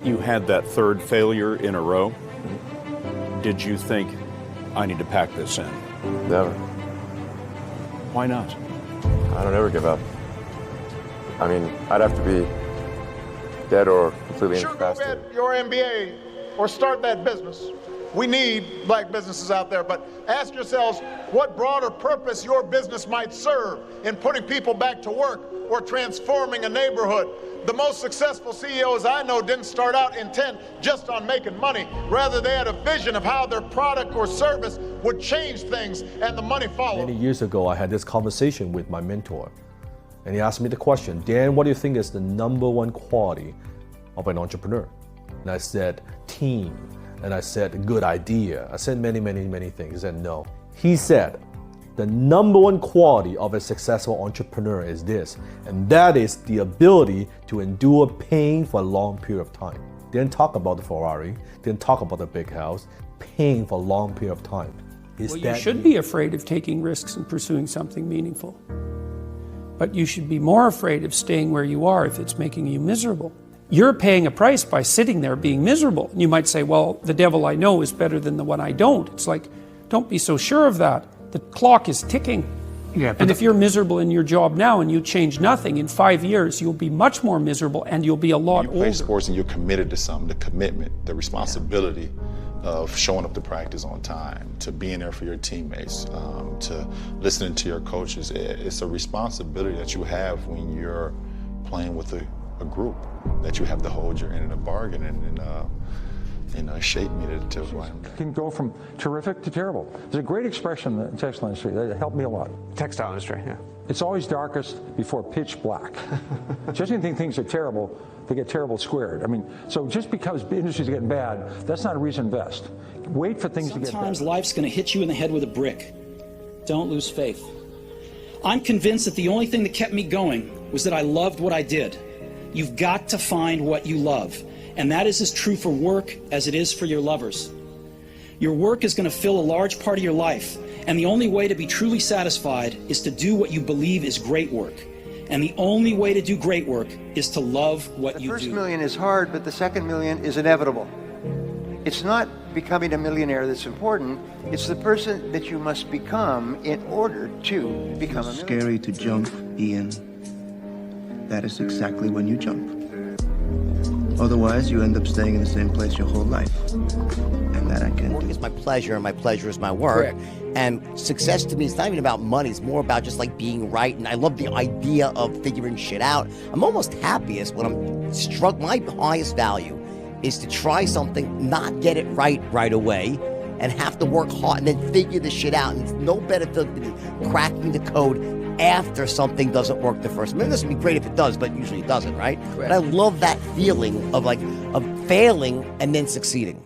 You had that third failure in a row. Did you think, I need to pack this in? Never. Why not? I don't ever give up. I mean, I'd have to be dead or completely incapacitated. Sure, go get your MBA or start that business. We need black businesses out there, but ask yourselves what broader purpose your business might serve in putting people back to work or transforming a neighborhood. The most successful CEOs I know didn't start out intent just on making money. Rather, they had a vision of how their product or service would change things, and the money followed. Many years ago, I had this conversation with my mentor, and he asked me the question, Dan, what do you think is the #1 quality of an entrepreneur? And I said, team. And I said, good idea. I said many things. He said, no. He said, the #1 quality of a successful entrepreneur is this, and that is the ability to endure pain for a long period of time. Didn't talk about the Ferrari, didn't talk about the big house, pain for a long period of time. Well, you should be afraid of taking risks and pursuing something meaningful. But you should be more afraid of staying where you are if it's making you miserable. You're paying a price by sitting there being miserable. And you might say, well, the devil I know is better than the one I don't. It's like, don't be so sure of that. The clock is ticking. Yeah, and if you're miserable in your job now and you change nothing, in 5 years you'll be much more miserable and you'll be a lot older. You play sports and you're committed to something, the commitment, the responsibility of showing up to practice on time, to being there for your teammates, to listening to your coaches. It's a responsibility that you have when you're playing with a group, that you have to hold your end of the bargain and shape me to who I am. Can go from terrific to terrible. There's a great expression in the textile industry that helped me a lot. Textile industry, yeah. It's always darkest before pitch black. Just when you think things are terrible, they get terrible squared. I mean, so just because the industry's getting bad, that's not a reason to invest. Wait for things to get better. Sometimes life's going to hit you in the head with a brick. Don't lose faith. I'm convinced that the only thing that kept me going was that I loved what I did. You've got to find what you love. And that is as true for work as it is for your lovers. Your work is going to fill a large part of your life. And the only way to be truly satisfied is to do what you believe is great work. And the only way to do great work is to love what you do. The first million is hard, but the second million is inevitable. It's not becoming a millionaire that's important. It's the person that you must become in order to become a millionaire. Scary to jump, Ian. That is exactly when you jump. Otherwise, you end up staying in the same place your whole life. And that I can't do. Work is my pleasure, and my pleasure is my work. Correct. And success to me is not even about money. It's more about just like being right. And I love the idea of figuring shit out. I'm almost happiest when I'm struck. My highest value is to try something, not get it right away, and have to work hard and then figure the shit out. And it's no better than cracking the code after something doesn't work the first. I mean, this would be great if it does, but usually it doesn't, right? Correct. But I love that feeling of failing and then succeeding.